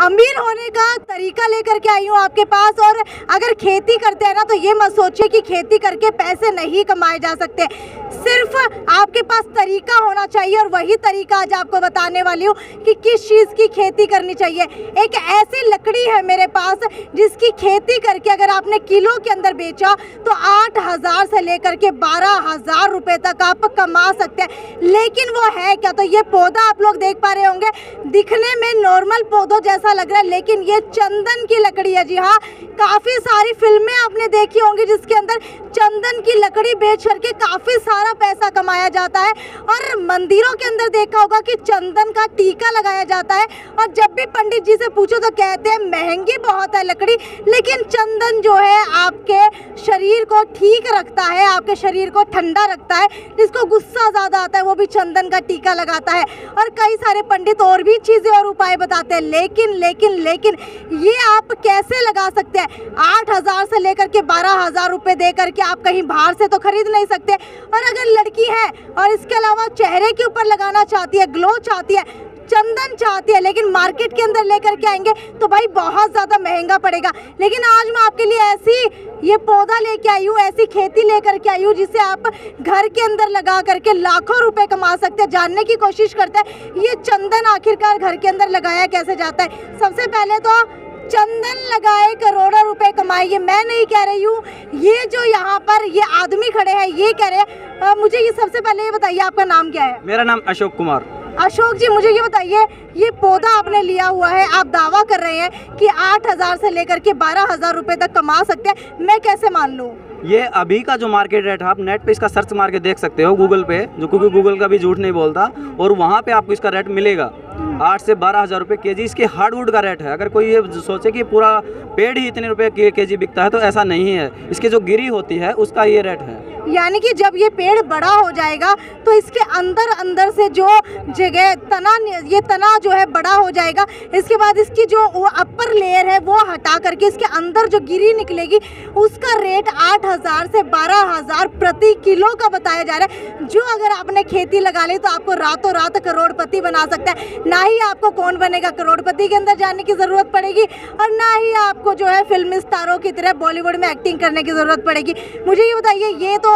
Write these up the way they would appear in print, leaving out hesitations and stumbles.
अमीर होने का तरीका लेकर के आई हूँ आपके पास। और अगर खेती करते हैं ना तो ये मत सोचिए कि खेती करके पैसे नहीं कमाए जा सकते, सिर्फ आपके पास तरीका होना चाहिए। और वही तरीका आज आपको बताने वाली हूँ कि किस चीज़ की खेती करनी चाहिए। एक ऐसी लकड़ी है मेरे पास जिसकी खेती करके अगर आपने किलो के अंदर बेचा तो 8,000 से लेकर के 12,000 रुपये तक आप कमा सकते हैं। लेकिन वो है क्या? तो ये पौधा आप लोग देख पा रहे होंगे, दिखने में नॉर्मल पौधों जैसा लग रहा है, लेकिन ये चंदन की लकड़ी है। जी हाँ, काफ़ी सारी फिल्में आपने देखी होंगी जिसके अंदर चंदन की लकड़ी बेच करके काफ़ी सारा पैसा कमाया जाता है। और मंदिरों के अंदर देखा होगा कि चंदन का टीका लगाया जाता है। और जब भी पंडित जी से पूछो तो कहते हैं महंगी बहुत है लकड़ी, लेकिन चंदन जो है आपके शरीर को ठीक रखता है, आपके शरीर को ठंडा रखता है। जिसको गुस्सा ज़्यादा आता है वो भी चंदन का टीका लगाता है। और कई सारे पंडित और भी चीज़ें और उपाय बताते हैं, लेकिन ये आप कैसे लगा सकते हैं? 8,000 से लेकर के 12,000 रुपये दे करके आप कहीं बाहर से तो खरीद नहीं सकते। और अगर लड़की है और इसके अलावा चेहरे के ऊपर लगाना चाहती है, ग्लो चाहती है, चंदन चाहती है, लेकिन मार्केट के अंदर लेकर के आएंगे तो भाई बहुत ज़्यादा महंगा पड़ेगा। लेकिन आज मैं आपके लिए ऐसी ये पौधा लेके आई हूँ, ऐसी खेती लेकर के आई हूँ जिसे आप घर के अंदर लगा करके लाखों रुपए कमा सकते हैं। जानने की कोशिश करते हैं ये चंदन आखिरकार घर के अंदर लगाया कैसे जाता है। सबसे पहले तो चंदन लगाए करोड़ों रुपए कमाइए, मैं नहीं कह रही हूँ, ये जो यहाँ पर ये आदमी खड़े हैं ये कह रहे हैं। मुझे ये सबसे पहले ये बताइए आपका नाम क्या है? मेरा नाम अशोक कुमार। अशोक जी, मुझे ये बताइए, ये पौधा आपने लिया हुआ है, आप दावा कर रहे हैं कि 8,000 से लेकर के 12,000 रुपए तक कमा सकते हैं, मैं कैसे मान लूँ? ये अभी का जो मार्केट रेट है, आप नेट पे इसका सर्च मार के देख सकते हो गूगल पे, जो क्योंकि गूगल का भी झूठ नहीं बोलता, और वहाँ पे आपको इसका रेट मिलेगा 8 से 12,000 रुपये केजी। इसके हार्डवुड का रेट है। अगर कोई ये सोचे कि पूरा पेड़ ही इतने रुपए केजी बिकता है तो ऐसा नहीं है। इसकी जो गिरी होती है उसका ये रेट है। यानी कि जब ये पेड़ बड़ा हो जाएगा तो इसके अंदर से जो जगह ये तना जो है बड़ा हो जाएगा। इसके बाद इसकी जो अपर लेयर है वो हटा करके इसके अंदर जो गिरी निकलेगी उसका रेट 8,000 से 12,000 प्रति किलो का बताया जा रहा है। जो अगर आपने खेती लगा ली तो आपको रातों रात करोड़पति बना सकता है। ना ही आपको कौन बनेगा करोड़पति के अंदर जाने की ज़रूरत पड़ेगी और ना ही आपको जो है फिल्म स्टारों की तरह बॉलीवुड में एक्टिंग करने की ज़रूरत पड़ेगी। मुझे ये बताइए, ये तो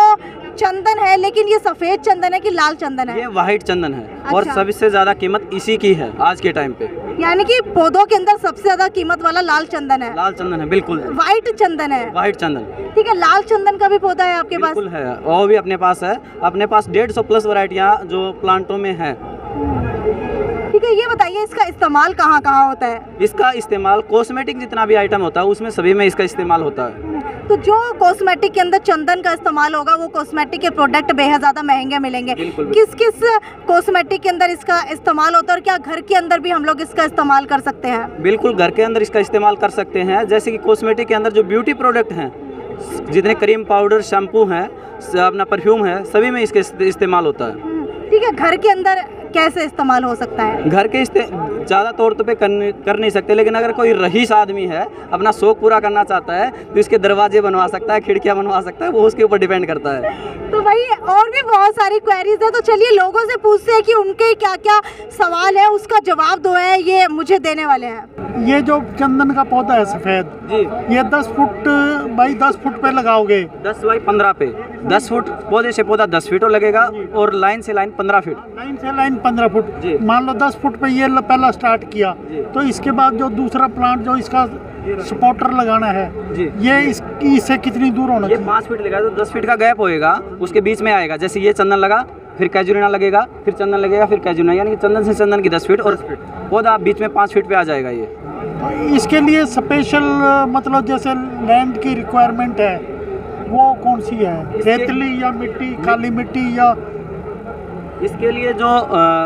चंदन है, लेकिन ये सफ़ेद चंदन है कि लाल चंदन है? ये वाइट चंदन है। अच्छा। और सबसे ज़्यादा कीमत इसी की है आज के टाइम पे। यानी कि पौधों के अंदर सबसे ज़्यादा कीमत वाला लाल चंदन है? लाल चंदन है, बिल्कुल। वाइट चंदन है? वाइट चंदन। ठीक है, लाल चंदन का भी पौधा है आपके पास? बिल्कुल है, वो भी अपने पास है। अपने पास 150 प्लस वैरायटियाँ जो प्लांटों में हैं। ठीक है, ये बताइए इसका इस्तेमाल कहाँ कहाँ होता है? इसका इस्तेमाल कॉस्मेटिक जितना भी आइटम होता है उसमें सभी में इसका इस्तेमाल होता है। तो जो कॉस्मेटिक के अंदर चंदन का इस्तेमाल होगा वो कॉस्मेटिक के प्रोडक्ट बेहद ज़्यादा महंगे मिलेंगे। किस किस कॉस्मेटिक के अंदर इसका इस्तेमाल होता है और क्या घर के अंदर भी हम लोग इसका इस्तेमाल कर सकते हैं? बिल्कुल, घर के अंदर इसका इस्तेमाल कर सकते हैं। जैसे कि कॉस्मेटिक के अंदर जो ब्यूटी प्रोडक्ट हैं, जितने क्रीम, पाउडर, शैम्पू हैं, अपना परफ्यूम है, सभी में इसका इस्तेमाल होता है। ठीक है, घर के अंदर कैसे इस्तेमाल हो सकता है? घर के ज़्यादा तौर पे कर नहीं सकते, लेकिन अगर कोई रईस आदमी है, अपना शौक पूरा करना चाहता है तो इसके दरवाजे बनवा सकता है, खिड़कियाँ बनवा सकता है, वो उसके ऊपर डिपेंड करता है। तो भाई और भी बहुत सारी क्वेरीज है, तो चलिए लोगों से पूछते हैं कि उनके क्या क्या सवाल है, उसका जवाब दो है ये मुझे देने वाले हैं। ये जो चंदन का पौधा है सफ़ेद जी, ये 10 फुट बाई 10 फुट पे लगाओगे? 10 बाई 15 पे 10 फुट, पौधे से पौधा 10 फीट लगेगा और लाइन से लाइन 15 फीट। लाइन से लाइन 15 फुट। जी। मान लो 10 फुट पे ये पहला स्टार्ट किया, तो इसके बाद जो दूसरा प्लांट जो इसका सपोर्टर लगाना है जी, ये इससे कितनी दूर होना ये चाहिए? 5 फीट लगेगा, तो 10 फीट का गैप होएगा, उसके बीच में आएगा। जैसे ये चंदन लगा, फिर कैजुरिना लगेगा, फिर चंदन लगेगा, फिर कैजुरिना, यानी कि चंदन से चंदन की 10 फीट और पौधा बीच में 5 फीट पे आ जाएगा। ये तो इसके लिए स्पेशल मतलब जैसे लैंड की रिक्वायरमेंट है वो कौन सी है? रेतली या मिट्टी, काली मिट्टी? या इसके लिए जो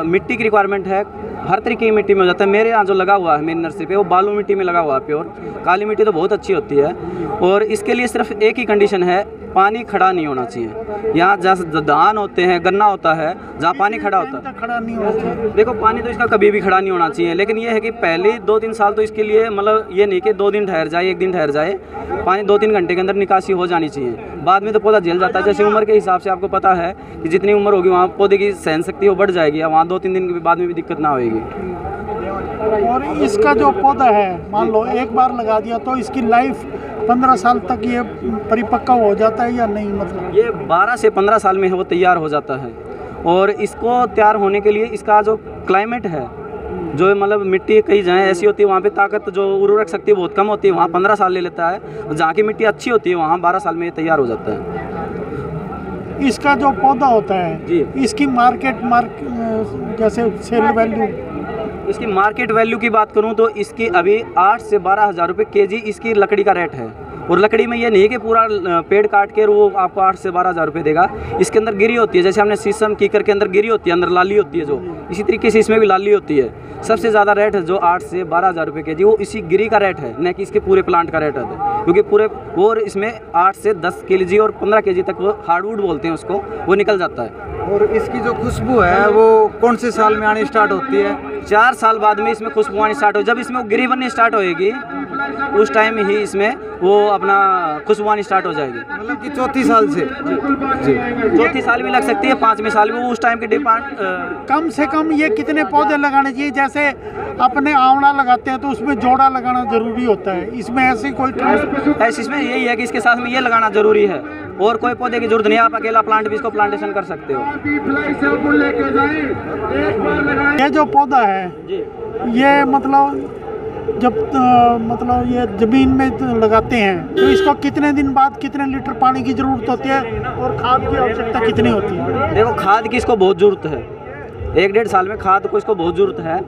मिट्टी की रिक्वायरमेंट है, हर तरीके की मिट्टी में हो जाता है। मेरे यहाँ जो लगा हुआ है मेरी नर्सरी पे, वो बालू मिट्टी में लगा हुआ है प्योर। काली मिट्टी तो बहुत अच्छी होती है। और इसके लिए सिर्फ एक ही कंडीशन है, पानी खड़ा नहीं होना चाहिए। यहाँ जैसे धान होते हैं, गन्ना होता है, जहाँ पानी खड़ा होता है, खड़ा नहीं होना चाहिए। देखो पानी तो इसका कभी भी खड़ा नहीं होना चाहिए, लेकिन ये है कि पहले 2-3 साल तो इसके लिए मतलब ये नहीं कि 2 दिन ठहर जाए, 1 दिन ठहर जाए, पानी 2-3 घंटे के अंदर निकासी हो जानी चाहिए। बाद में तो पौधा झेल जाता है। जैसे उम्र के हिसाब से आपको पता है कि जितनी उम्र होगी वहाँ पौधे की सहन शक्ति वो बढ़ जाएगी, वहाँ 2-3 दिन के बाद में भी दिक्कत ना होगी। और इसका जो पौधा है मान लो एक बार लगा दिया तो इसकी लाइफ 15 साल तक ये परिपक्व हो जाता है या नहीं? मतलब ये 12 से 15 साल में वो तैयार हो जाता है। और इसको तैयार होने के लिए इसका जो क्लाइमेट है, जो मतलब मिट्टी कई जगह ऐसी होती है वहाँ पे ताकत जो उर्वरक शक्ति बहुत कम होती है, वहाँ 15 साल ले लेता है। जहाँ की मिट्टी अच्छी होती है वहाँ 12 साल में ये तैयार हो जाता है। इसका जो पौधा होता है जी। इसकी जैसे सेल वैल्यू, इसकी मार्केट वैल्यू की बात करूं तो इसकी अभी 8 से 12 हज़ार रुपये केजी इसकी लकड़ी का रेट है। और लकड़ी में ये नहीं कि पूरा पेड़ काट के वो आपको 8 से 12 हज़ार रुपये देगा। इसके अंदर गिरी होती है, जैसे हमने शीशम कीकर के अंदर गिरी होती है, अंदर लाली होती है, जो इसी तरीके से इसमें भी लाली होती है। सबसे ज़्यादा रेट है जो 8 से 12 हज़ार रुपये केजी, वो इसी गिरी का रेट है, न कि इसके पूरे प्लांट का रेट है। क्योंकि पूरे और इसमें 8 से 10 केजी और 15 केजी तक वो हार्डवुड बोलते हैं उसको, वो निकल जाता है। और इसकी जो खुशबू है वो कौन से साल में आनी स्टार्ट होती है? 4 साल बाद में इसमें खुशबू आनी स्टार्ट हो, जब इसमें वो गिरी बननी स्टार्ट होएगी उस टाइम ही इसमें वो अपना खुशबू आनी स्टार्ट हो जाएगी। मतलब कि चौथी साल से? जी, चौथी साल भी लग सकती है, 5वें साल भी, वो उस टाइम के डिपेंड। कम से कम ये कितने पौधे लगाने चाहिए? जैसे अपने आंवला लगाते हैं तो उसमें जोड़ा लगाना जरूरी होता है, इसमें ऐसी कोई ऐसे इसमें यही है कि इसके साथ में ये लगाना जरूरी है, और कोई पौधे की जरूरत नहीं है। आप अकेला प्लांट भी इसको प्लांटेशन कर सकते हो। ये जो पौधा है जी, ये मतलब जब मतलब ये ज़मीन में लगाते हैं तो इसको कितने दिन बाद कितने लीटर पानी की ज़रूरत होती है और खाद की आवश्यकता कितनी होती है? देखो खाद की इसको बहुत ज़रूरत है, 1-1.5 साल में खाद को इसको बहुत ज़रूरत है।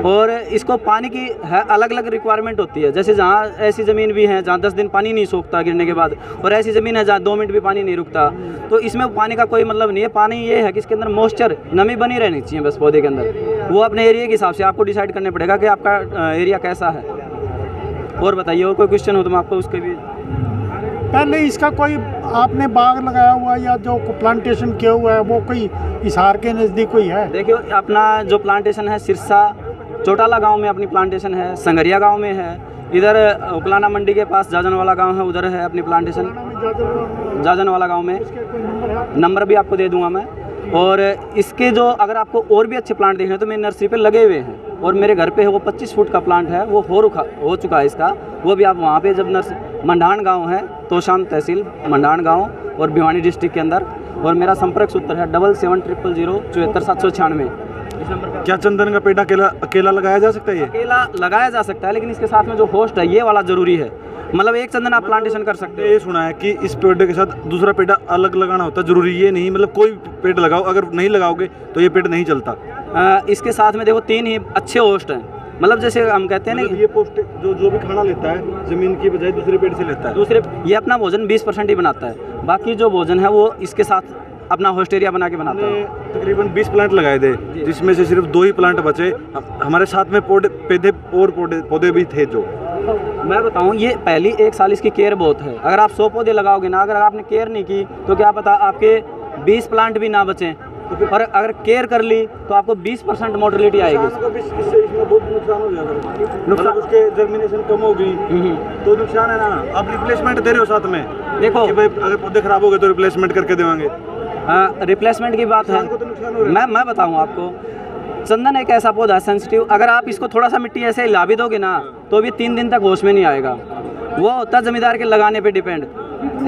और इसको पानी की है अलग अलग रिक्वायरमेंट होती है। जैसे जहाँ ऐसी ज़मीन भी है जहाँ 10 दिन पानी नहीं सूखता गिरने के बाद, और ऐसी ज़मीन है जहाँ 2 मिनट भी पानी नहीं रुकता, तो इसमें पानी का कोई मतलब नहीं है। पानी ये है कि इसके अंदर मॉइस्चर, नमी बनी रहनी चाहिए बस पौधे के अंदर। वो अपने एरिया के हिसाब से आपको डिसाइड करने पड़ेगा कि आपका एरिया कैसा है। और बताइए, और कोई क्वेश्चन हो तो मैं आपको उसके भी। पहले इसका कोई आपने बाग लगाया हुआ या जो प्लांटेशन किया हुआ है वो कोई हिसार के नज़दीक कोई है? देखिए अपना जो प्लांटेशन है सिरसा चौटाला गांव में अपनी प्लांटेशन है, संगरिया गांव में है, इधर उकलाना मंडी के पास जाजन वाला गांव है, उधर है अपनी प्लांटेशन जाजन वाला गांव में। नंबर भी आपको दे दूंगा मैं। और इसके जो अगर आपको और भी अच्छे प्लांट देखने हैं तो मेरी नर्सरी पे लगे हुए हैं, और मेरे घर पे है वो 25 फुट का प्लांट है, वो हो चुका है इसका। वो भी आप वहाँ पे जब मंडान गांव है, तोशाम तहसील मंडान गांव और भिवानी डिस्ट्रिक्ट के अंदर। और मेरा संपर्क सूत्र है 7700 74796। इस नंबर पर। क्या चंदन का पेड़ अकेला लगाया जा सकता है? ये अकेला लगाया जा सकता है, लेकिन इसके साथ में जो होस्ट है ये वाला ज़रूरी है। मतलब एक चंदन आप प्लांटेशन कर सकते हो। ये सुना है कि इस पेड़ के साथ दूसरा पेड़ अलग लगाना होता है, जरूरी ये नहीं, मतलब कोई पेड़ लगाओ, अगर नहीं लगाओगे तो ये पेड़ नहीं चलता। इसके साथ में देखो 3 ही अच्छे होस्ट हैं। मतलब जैसे हम कहते हैं ना, मतलब ये पोस्ट जो भी खाना लेता है जमीन की बजाय दूसरे पेड़ से लेता है। ये अपना भोजन 20% ही बनाता है, बाकी जो भोजन है वो इसके साथ अपना होस्ट एरिया बना के बनाता है। तकरीबन 20 प्लांट लगाए थे, जिसमें से सिर्फ 2 ही प्लांट बचे। हमारे साथ में पौधे भी थे। जो मैं बताऊं, ये पहली 1 साल इसकी केयर बहुत है। अगर आप 100 पौधे लगाओगे ना, अगर आपने केयर नहीं की तो क्या पता आपके 20 प्लांट भी ना बचें, और अगर केयर कर ली तो आपको 20% मोर्टेलिटी आएगी। इसमें बहुत नुकसान हो जाएगा, नुकसान उसके जर्मिनेशन कम होगी तो नुकसान है ना। आप रिप्लेसमेंट दे रहे हो साथ में, देखो कि भाई अगर पौधे खराब हो गए तो रिप्लेसमेंट करके देवांगे। रिप्लेसमेंट की बात है, तो नुकसान हो रहा है। मैं बताऊं आपको, चंदन एक ऐसा पौधा है सेंसिटिव, अगर आप इसको थोड़ा सा मिट्टी ऐसे हिला भी दोगे ना तो भी 3 दिन तक होश में नहीं आएगा। वो होता है जमींदार के लगाने पे डिपेंड।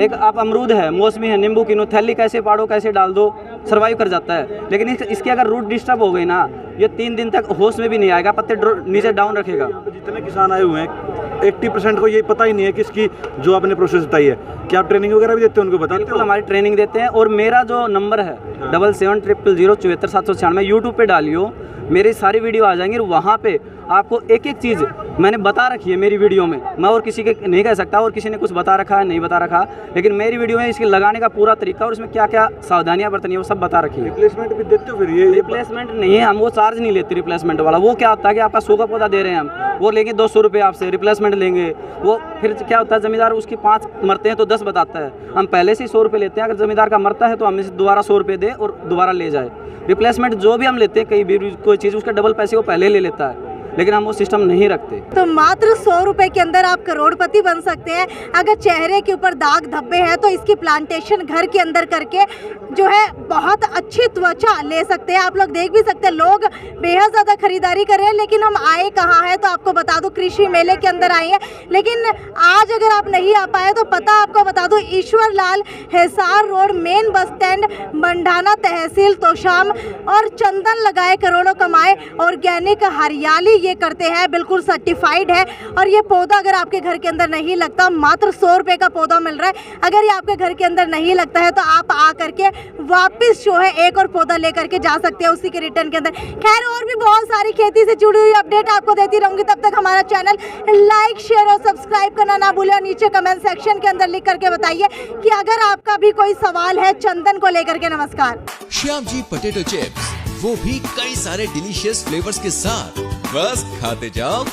एक आप अमरूद है, मौसमी है, नींबू की थैली कैसे पाड़ो, कैसे डाल दो, सर्वाइव कर जाता है। लेकिन इसकी अगर रूट डिस्टर्ब हो गई ना, ये 3 दिन तक होश में भी नहीं आएगा, पत्ते नीचे डाउन रखेगा। जितने किसान आए हुए हैं 80% को ये पता ही नहीं है कि इसकी जो आपने प्रोसेस बताई है। क्या आप ट्रेनिंग वगैरह भी देते हैं, उनको बताते हो? बिल्कुल, हमारी ट्रेनिंग देते हैं। और मेरा जो नंबर है 7700 74796, यूट्यूब पे डालियो, मेरी सारी वीडियो आ जाएंगी। वहाँ पे आपको एक एक चीज़ मैंने बता रखी है मेरी वीडियो में। मैं और किसी के नहीं कह सकता, और किसी ने कुछ बता रखा है नहीं बता रखा, लेकिन मेरी वीडियो में इसके लगाने का पूरा तरीका और इसमें क्या क्या सावधानियाँ बरतनी है वो सब बता रखी है। रिप्लेसमेंट भी देते हो फिर? ये रिप्लेसमेंट नहीं है, हम वो चार्ज नहीं लेते रिप्लेसमेंट वाला। वो क्या होता है कि आपका 100 का पौधा दे रहे हैं हम, वो लेंगे 200 रुपये आपसे, रिप्लेसमेंट लेंगे। वो फिर क्या होता है, ज़मींदार उसकी 5 मरते हैं तो 10 बताता है, हम पहले से ही 100 रुपये लेते हैं। अगर ज़मींदार का मरता है तो हमें से दोबारा 100 रुपये दे और दोबारा ले जाए। रिप्लेसमेंट जो भी हम लेते हैं, कहीं भी कोई चीज़ उसका डबल पैसे वो पहले ले लेता है। लेकिन हम वो सिस्टम नहीं रखते। तो मात्र 100 रुपए के अंदर आप करोड़पति बन सकते हैं। अगर चेहरे के ऊपर दाग धब्बे हैं तो इसकी प्लांटेशन घर के अंदर करके जो है बहुत अच्छी त्वचा ले सकते हैं। आप लोग देख भी सकते हैं, लोग बेहद ज़्यादा खरीदारी कर रहे हैं। लेकिन हम आए कहाँ हैं, तो आपको बता दूं कृषि मेले के अंदर आए हैं। लेकिन आज अगर आप नहीं आ पाए तो पता आपको बता दूं, Ishwar Lal Hisar road main bus stand Mandana तहसील तोशाम, और चंदन लगाए करोड़ों कमाए ऑर्गेनिक हरियाली ये करते हैं, बिल्कुल सर्टिफाइड है। और ये पौधा अगर आपके घर के अंदर नहीं लगता, मात्र 100 रुपये का पौधा मिल रहा है। अगर ये आपके घर के अंदर नहीं लगता है तो आप आ करके वापस जो है एक और पौधा लेकर के जा सकते हैं उसी के रिटर्न के अंदर। खैर और भी बहुत सारी खेती से जुड़ी हुई अपडेट आपको देती रहूंगी। तब तक हमारा चैनल लाइक शेयर और सब्सक्राइब करना ना भूलें, और नीचे कमेंट सेक्शन के अंदर लिख करके बताइए कि अगर आपका भी कोई सवाल है चंदन को लेकर के। नमस्कार। श्याम जी पोटैटो चिप्स, वो भी कई सारे डिलीशियस फ्लेवर्स के साथ। बस खाते जाओ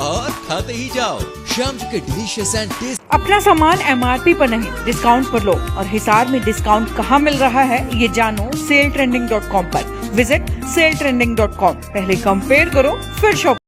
और खाते ही जाओ। श्याम जी के डिलीशियस एंड टेस्ट। अपना सामान MRP पर नहीं, डिस्काउंट पर लो। और हिसार में डिस्काउंट कहाँ मिल रहा है ये जानो saletrending.com पर। Visit saletrending.com। पहले कंपेयर करो फिर शॉप।